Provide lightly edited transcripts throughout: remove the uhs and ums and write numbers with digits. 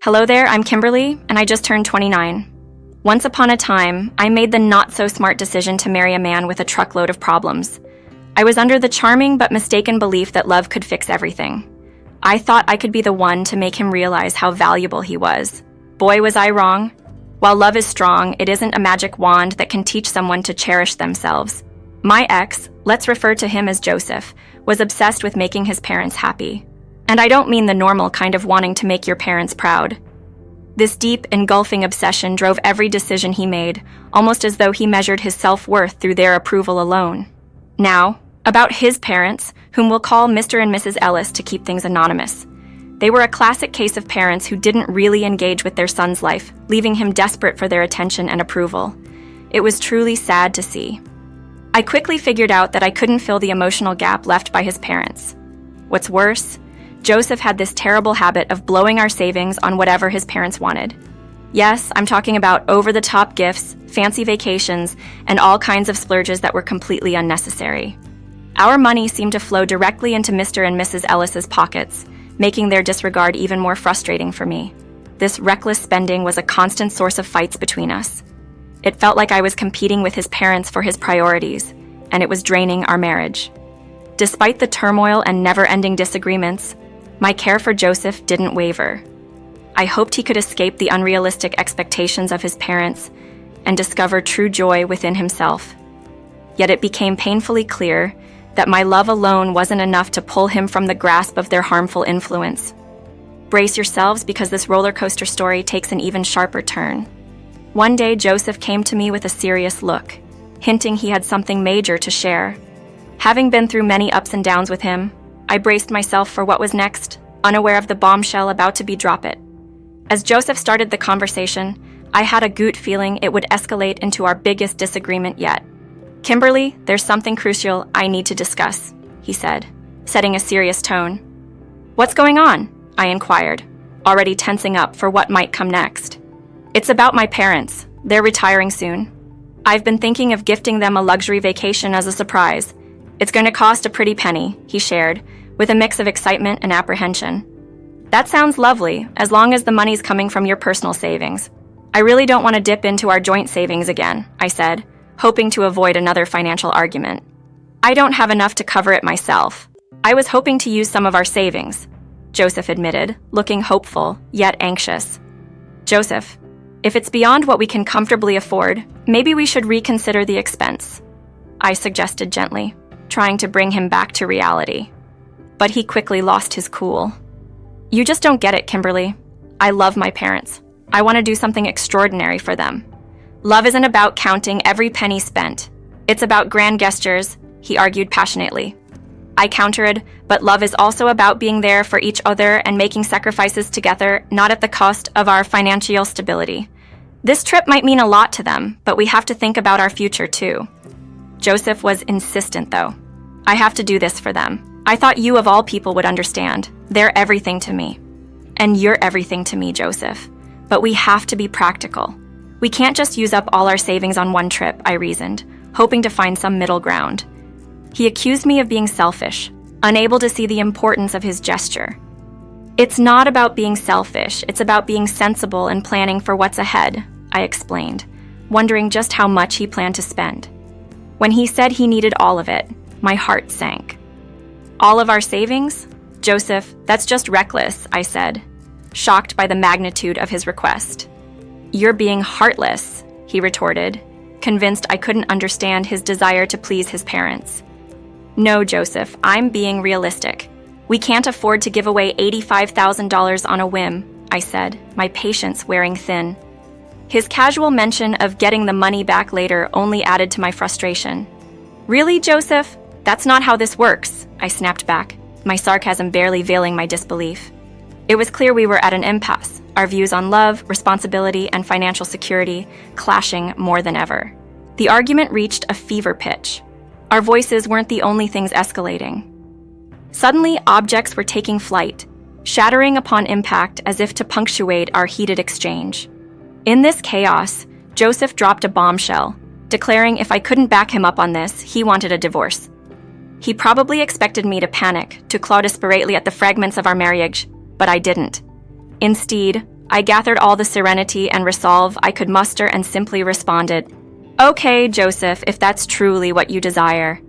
Hello there, I'm Kimberly, and I just turned 29. Once upon a time, I made the not-so-smart decision to marry a man with a truckload of problems. I was under the charming but mistaken belief that love could fix everything. I thought I could be the one to make him realize how valuable he was. Boy, was I wrong. While love is strong, it isn't a magic wand that can teach someone to cherish themselves. My ex, let's refer to him as Joseph, was obsessed with making his parents happy. And I don't mean the normal kind of wanting to make your parents proud. This deep, engulfing obsession drove every decision he made, almost as though he measured his self-worth through their approval alone. Now, about his parents, whom we'll call Mr. and Mrs. Ellis to keep things anonymous. They were a classic case of parents who didn't really engage with their son's life, leaving him desperate for their attention and approval. It was truly sad to see. I quickly figured out that I couldn't fill the emotional gap left by his parents. What's worse, Joseph had this terrible habit of blowing our savings on whatever his parents wanted. Yes, I'm talking about over-the-top gifts, fancy vacations, and all kinds of splurges that were completely unnecessary. Our money seemed to flow directly into Mr. and Mrs. Ellis's pockets, making their disregard even more frustrating for me. This reckless spending was a constant source of fights between us. It felt like I was competing with his parents for his priorities, and it was draining our marriage. Despite the turmoil and never-ending disagreements, my care for Joseph didn't waver. I hoped he could escape the unrealistic expectations of his parents and discover true joy within himself. Yet it became painfully clear that my love alone wasn't enough to pull him from the grasp of their harmful influence. Brace yourselves, because this roller coaster story takes an even sharper turn. One day, Joseph came to me with a serious look, hinting he had something major to share. Having been through many ups and downs with him, I braced myself for what was next, unaware of the bombshell about to be dropped. As Joseph started the conversation, I had a gut feeling it would escalate into our biggest disagreement yet. "Kimberly, there's something crucial I need to discuss," he said, setting a serious tone. "What's going on?" I inquired, already tensing up for what might come next. "It's about my parents. They're retiring soon. I've been thinking of gifting them a luxury vacation as a surprise. It's going to cost a pretty penny," he shared, with a mix of excitement and apprehension. "That sounds lovely, as long as the money's coming from your personal savings. I really don't want to dip into our joint savings again," I said, hoping to avoid another financial argument. "I don't have enough to cover it myself. I was hoping to use some of our savings," Joseph admitted, looking hopeful, yet anxious. "Joseph, if it's beyond what we can comfortably afford, maybe we should reconsider the expense," I suggested gently, trying to bring him back to reality. But he quickly lost his cool. "You just don't get it, Kimberly. I love my parents. I want to do something extraordinary for them. Love isn't about counting every penny spent. It's about grand gestures," he argued passionately. I countered, "But love is also about being there for each other and making sacrifices together, not at the cost of our financial stability. This trip might mean a lot to them, but we have to think about our future too." Joseph was insistent, though. "I have to do this for them. I thought you of all people would understand. They're everything to me." "And you're everything to me, Joseph. But we have to be practical. We can't just use up all our savings on one trip," I reasoned, hoping to find some middle ground. He accused me of being selfish, unable to see the importance of his gesture. "It's not about being selfish, it's about being sensible and planning for what's ahead," I explained, wondering just how much he planned to spend. When he said he needed all of it, my heart sank. "All of our savings? Joseph, that's just reckless," I said, shocked by the magnitude of his request. "You're being heartless," he retorted, convinced I couldn't understand his desire to please his parents. "No, Joseph, I'm being realistic. We can't afford to give away $85,000 on a whim," I said, my patience wearing thin. His casual mention of getting the money back later only added to my frustration. "Really, Joseph? That's not how this works," I snapped back, my sarcasm barely veiling my disbelief. It was clear we were at an impasse, our views on love, responsibility, and financial security clashing more than ever. The argument reached a fever pitch. Our voices weren't the only things escalating. Suddenly, objects were taking flight, shattering upon impact as if to punctuate our heated exchange. In this chaos, Joseph dropped a bombshell, declaring if I couldn't back him up on this, he wanted a divorce. He probably expected me to panic, to claw desperately at the fragments of our marriage, but I didn't. Instead, I gathered all the serenity and resolve I could muster and simply responded, "Okay, Joseph, if that's truly what you desire."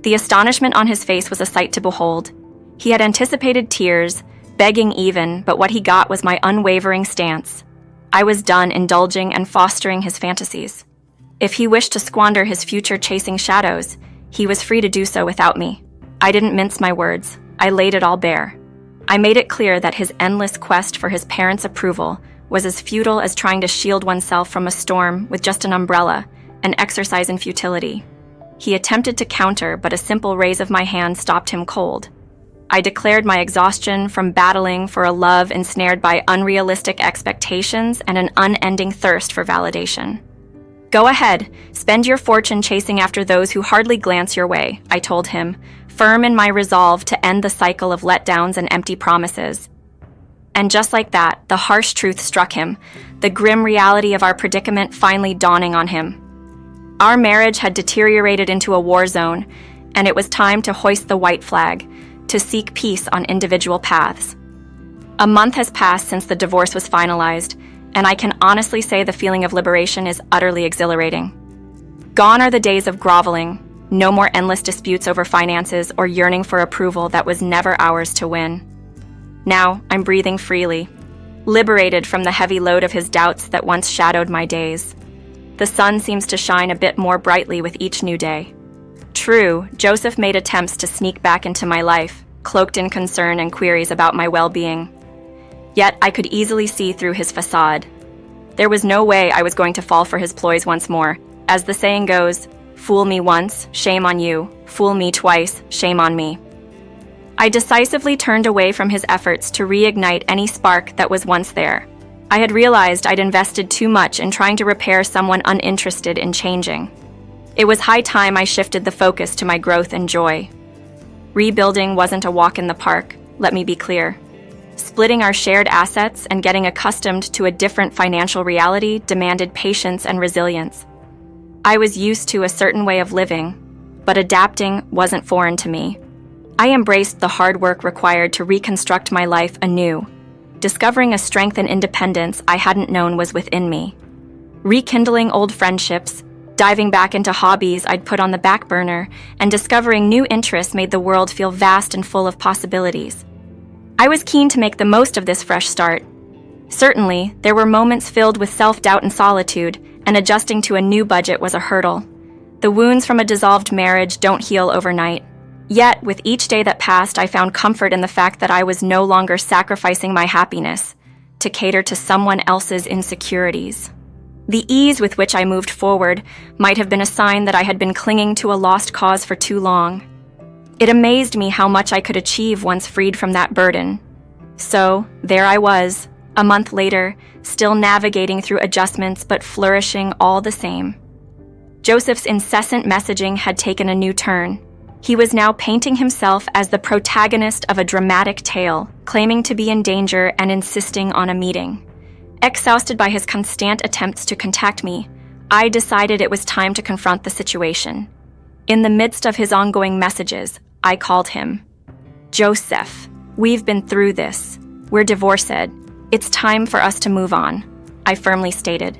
The astonishment on his face was a sight to behold. He had anticipated tears, begging even, but what he got was my unwavering stance. I was done indulging and fostering his fantasies. If he wished to squander his future chasing shadows, he was free to do so without me. I didn't mince my words. I laid it all bare. I made it clear that his endless quest for his parents' approval was as futile as trying to shield oneself from a storm with just an umbrella, an exercise in futility. He attempted to counter, but a simple raise of my hand stopped him cold. I declared my exhaustion from battling for a love ensnared by unrealistic expectations and an unending thirst for validation. "Go ahead, spend your fortune chasing after those who hardly glance your way," I told him, firm in my resolve to end the cycle of letdowns and empty promises. And just like that, the harsh truth struck him, the grim reality of our predicament finally dawning on him. Our marriage had deteriorated into a war zone, and it was time to hoist the white flag, to seek peace on individual paths. A month has passed since the divorce was finalized, and I can honestly say the feeling of liberation is utterly exhilarating. Gone are the days of groveling, no more endless disputes over finances or yearning for approval that was never ours to win. Now I'm breathing freely, liberated from the heavy load of his doubts that once shadowed my days. The sun seems to shine a bit more brightly with each new day. True, Joseph made attempts to sneak back into my life, cloaked in concern and queries about my well-being. Yet I could easily see through his facade. There was no way I was going to fall for his ploys once more. As the saying goes, fool me once, shame on you. Fool me twice, shame on me. I decisively turned away from his efforts to reignite any spark that was once there. I had realized I'd invested too much in trying to repair someone uninterested in changing. It was high time I shifted the focus to my growth and joy. Rebuilding wasn't a walk in the park, let me be clear. Splitting our shared assets and getting accustomed to a different financial reality demanded patience and resilience. I was used to a certain way of living, but adapting wasn't foreign to me. I embraced the hard work required to reconstruct my life anew, discovering a strength and independence I hadn't known was within me. Rekindling old friendships, diving back into hobbies I'd put on the back burner, and discovering new interests made the world feel vast and full of possibilities. I was keen to make the most of this fresh start. Certainly, there were moments filled with self-doubt and solitude, and adjusting to a new budget was a hurdle. The wounds from a dissolved marriage don't heal overnight. Yet, with each day that passed, I found comfort in the fact that I was no longer sacrificing my happiness to cater to someone else's insecurities. The ease with which I moved forward might have been a sign that I had been clinging to a lost cause for too long. It amazed me how much I could achieve once freed from that burden. So, there I was, a month later, still navigating through adjustments but flourishing all the same. Joseph's incessant messaging had taken a new turn. He was now painting himself as the protagonist of a dramatic tale, claiming to be in danger and insisting on a meeting. Exhausted by his constant attempts to contact me, I decided it was time to confront the situation. In the midst of his ongoing messages, I called him. "Joseph, we've been through this. We're divorced. It's time for us to move on," I firmly stated.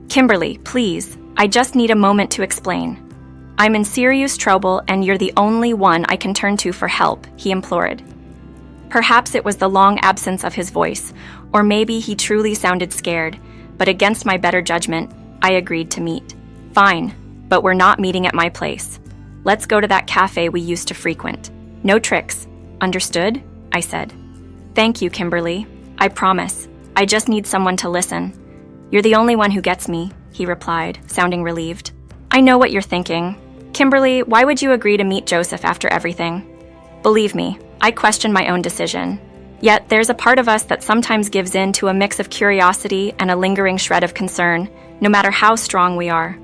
"Kimberly, please, I just need a moment to explain. I'm in serious trouble and you're the only one I can turn to for help," he implored. Perhaps it was the long absence of his voice, or maybe he truly sounded scared, but against my better judgment, I agreed to meet. "Fine, but we're not meeting at my place. Let's go to that cafe we used to frequent. No tricks. Understood?" I said. "Thank you, Kimberly. I promise. I just need someone to listen." "You're the only one who gets me," he replied, sounding relieved. "I know what you're thinking. Kimberly, why would you agree to meet Joseph after everything?" Believe me, I question my own decision. Yet there's a part of us that sometimes gives in to a mix of curiosity and a lingering shred of concern, no matter how strong we are.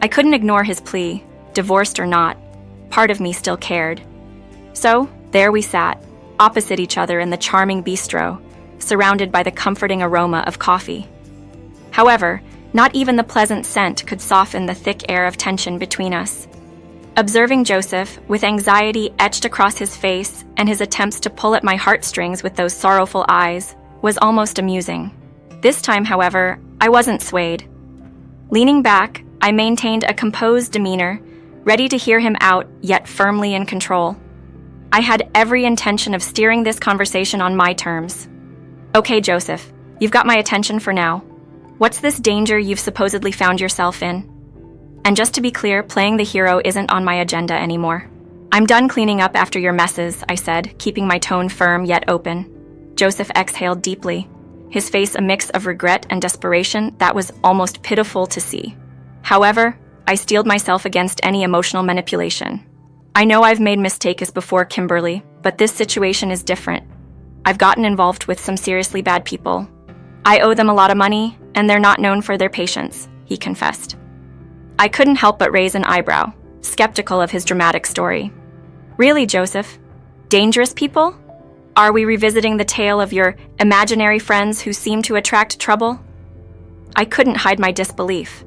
I couldn't ignore his plea, divorced or not. Part of me still cared. So, there we sat, opposite each other in the charming bistro, surrounded by the comforting aroma of coffee. However, not even the pleasant scent could soften the thick air of tension between us. Observing Joseph, with anxiety etched across his face and his attempts to pull at my heartstrings with those sorrowful eyes, was almost amusing. This time, however, I wasn't swayed. Leaning back, I maintained a composed demeanor, ready to hear him out, yet firmly in control. I had every intention of steering this conversation on my terms. Okay, Joseph, you've got my attention for now. What's this danger you've supposedly found yourself in? And just to be clear, playing the hero isn't on my agenda anymore. I'm done cleaning up after your messes, I said, keeping my tone firm yet open. Joseph exhaled deeply, his face a mix of regret and desperation that was almost pitiful to see. However, I steeled myself against any emotional manipulation. I know I've made mistakes before, Kimberly, but this situation is different. I've gotten involved with some seriously bad people. I owe them a lot of money, and they're not known for their patience, he confessed. I couldn't help but raise an eyebrow, skeptical of his dramatic story. Really, Joseph? Dangerous people? Are we revisiting the tale of your imaginary friends who seem to attract trouble? I couldn't hide my disbelief.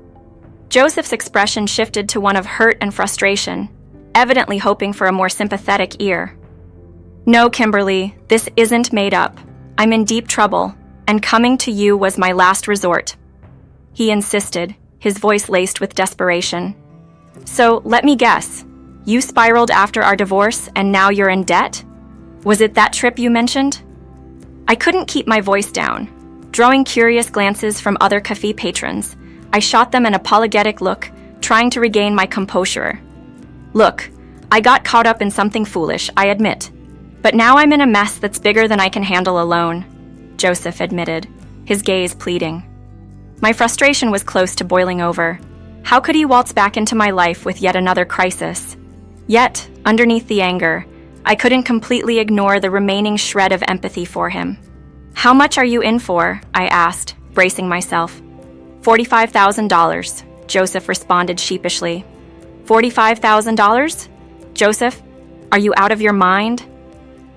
Joseph's expression shifted to one of hurt and frustration, evidently hoping for a more sympathetic ear. No, Kimberly, this isn't made up. I'm in deep trouble, and coming to you was my last resort. He insisted, his voice laced with desperation. So, let me guess. You spiraled after our divorce, and now you're in debt? Was it that trip you mentioned? I couldn't keep my voice down. Drawing curious glances from other cafe patrons, I shot them an apologetic look, trying to regain my composure. Look, I got caught up in something foolish, I admit. But now I'm in a mess that's bigger than I can handle alone, Joseph admitted, his gaze pleading. My frustration was close to boiling over. How could he waltz back into my life with yet another crisis? Yet, underneath the anger, I couldn't completely ignore the remaining shred of empathy for him. How much are you in for? I asked, bracing myself. $45,000, Joseph responded sheepishly. $45,000? Joseph, are you out of your mind?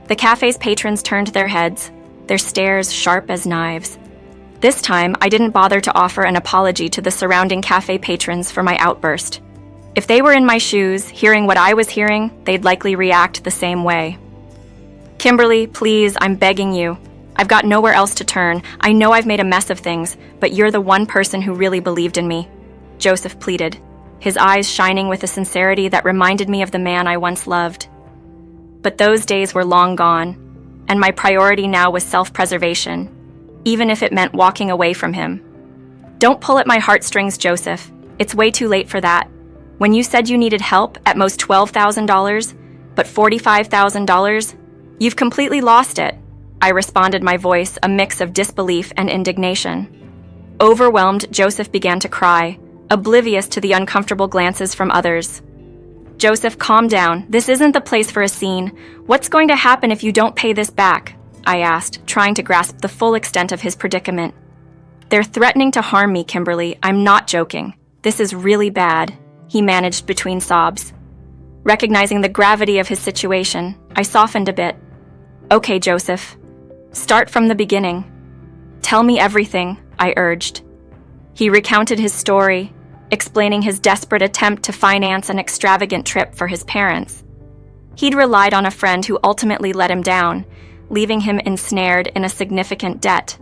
The cafe's patrons turned their heads, their stares sharp as knives. This time, I didn't bother to offer an apology to the surrounding cafe patrons for my outburst. If they were in my shoes, hearing what I was hearing, they'd likely react the same way. Kimberly, please, I'm begging you. I've got nowhere else to turn. I know I've made a mess of things, but you're the one person who really believed in me, Joseph pleaded, his eyes shining with a sincerity that reminded me of the man I once loved. But those days were long gone, and my priority now was self-preservation, even if it meant walking away from him. Don't pull at my heartstrings, Joseph. It's way too late for that. When you said you needed help, at most $12,000, but $45,000, you've completely lost it, I responded, my voice a mix of disbelief and indignation. Overwhelmed, Joseph began to cry, oblivious to the uncomfortable glances from others. Joseph, calm down. This isn't the place for a scene. What's going to happen if you don't pay this back? I asked, trying to grasp the full extent of his predicament. They're threatening to harm me, Kimberly. I'm not joking. This is really bad, he managed between sobs. Recognizing the gravity of his situation, I softened a bit. Okay, Joseph. Start from the beginning. Tell me everything, I urged. He recounted his story, explaining his desperate attempt to finance an extravagant trip for his parents. He'd relied on a friend who ultimately let him down, leaving him ensnared in a significant debt.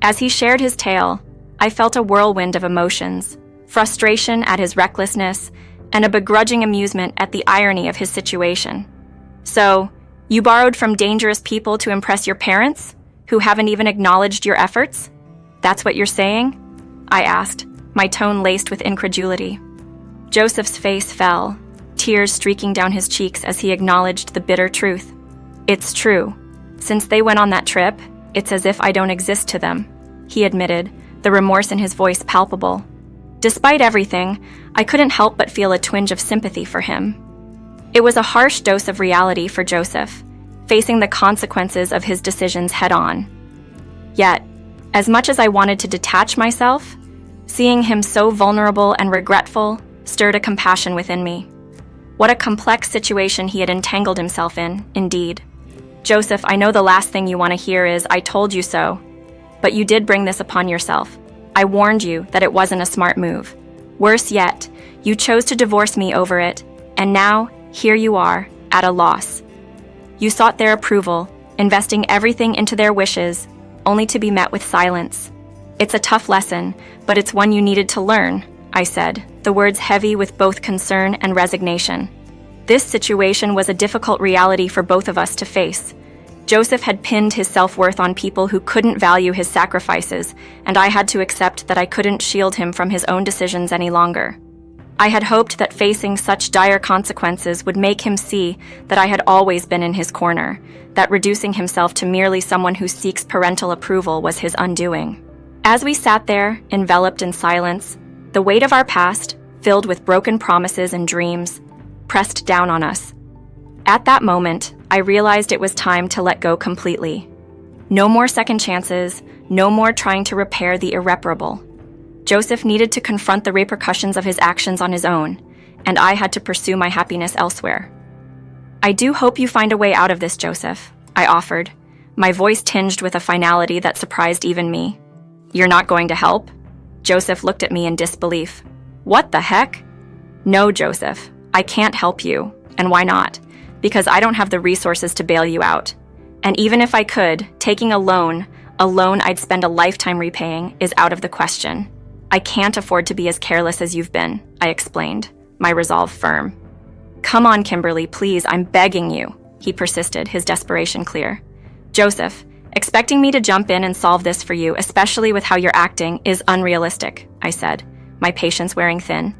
As he shared his tale, I felt a whirlwind of emotions, frustration at his recklessness, and a begrudging amusement at the irony of his situation. So, you borrowed from dangerous people to impress your parents, who haven't even acknowledged your efforts? That's what you're saying? I asked, my tone laced with incredulity. Joseph's face fell, tears streaking down his cheeks as he acknowledged the bitter truth. It's true. Since they went on that trip, it's as if I don't exist to them, he admitted, the remorse in his voice palpable. Despite everything, I couldn't help but feel a twinge of sympathy for him. It was a harsh dose of reality for Joseph, facing the consequences of his decisions head-on. Yet, as much as I wanted to detach myself, seeing him so vulnerable and regretful stirred a compassion within me. What a complex situation he had entangled himself in, indeed. Joseph, I know the last thing you want to hear is, I told you so. But you did bring this upon yourself. I warned you that it wasn't a smart move. Worse yet, you chose to divorce me over it, and now, here you are, at a loss. You sought their approval, investing everything into their wishes, only to be met with silence. "It's a tough lesson, but it's one you needed to learn," I said, the words heavy with both concern and resignation. This situation was a difficult reality for both of us to face. Joseph had pinned his self-worth on people who couldn't value his sacrifices, and I had to accept that I couldn't shield him from his own decisions any longer. I had hoped that facing such dire consequences would make him see that I had always been in his corner, that reducing himself to merely someone who seeks parental approval was his undoing. As we sat there, enveloped in silence, the weight of our past, filled with broken promises and dreams, pressed down on us. At that moment, I realized it was time to let go completely. No more second chances, no more trying to repair the irreparable. Joseph needed to confront the repercussions of his actions on his own, and I had to pursue my happiness elsewhere. "I do hope you find a way out of this, Joseph," I offered, my voice tinged with a finality that surprised even me. "You're not going to help?" Joseph looked at me in disbelief. "What the heck?" "No, Joseph, I can't help you. And why not? Because I don't have the resources to bail you out. And even if I could, taking a loan I'd spend a lifetime repaying, is out of the question. I can't afford to be as careless as you've been," I explained, my resolve firm. "Come on, Kimberly, please, I'm begging you," he persisted, his desperation clear. "Joseph, expecting me to jump in and solve this for you, especially with how you're acting, is unrealistic," I said, my patience wearing thin.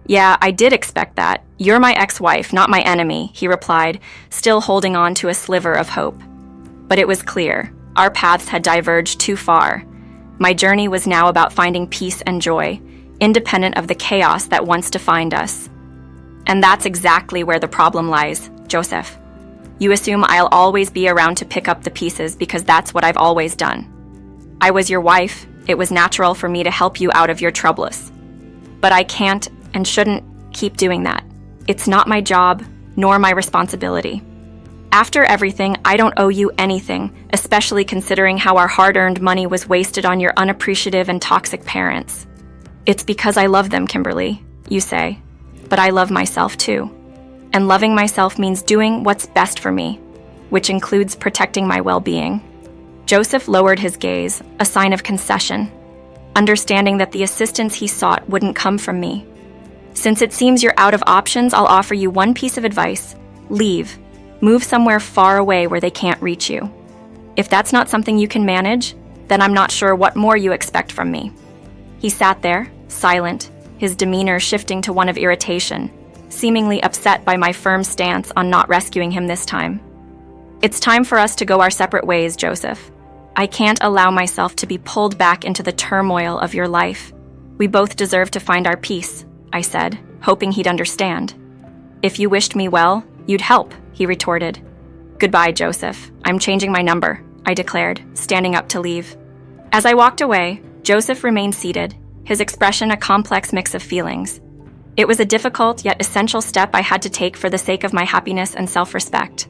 "Yeah, I did expect that. You're my ex-wife, not my enemy," he replied, still holding on to a sliver of hope. But it was clear. Our paths had diverged too far. My journey was now about finding peace and joy, independent of the chaos that once defined us. And that's exactly where the problem lies, Joseph. You assume I'll always be around to pick up the pieces because that's what I've always done. I was your wife. It was natural for me to help you out of your troubles. But I can't and shouldn't keep doing that. It's not my job, nor my responsibility. After everything, I don't owe you anything, especially considering how our hard-earned money was wasted on your unappreciative and toxic parents. It's because I love them, Kimberly, you say. But I love myself too. And loving myself means doing what's best for me, which includes protecting my well-being. Joseph lowered his gaze, a sign of concession, understanding that the assistance he sought wouldn't come from me. "Since it seems you're out of options, I'll offer you one piece of advice. Leave. Move somewhere far away where they can't reach you. If that's not something you can manage, then I'm not sure what more you expect from me." He sat there, silent, his demeanor shifting to one of irritation, seemingly upset by my firm stance on not rescuing him this time. "It's time for us to go our separate ways, Joseph. I can't allow myself to be pulled back into the turmoil of your life. We both deserve to find our peace," I said, hoping he'd understand. "If you wished me well, you'd help," he retorted. "Goodbye, Joseph. I'm changing my number," I declared, standing up to leave. As I walked away, Joseph remained seated, his expression a complex mix of feelings. It was a difficult yet essential step I had to take for the sake of my happiness and self-respect.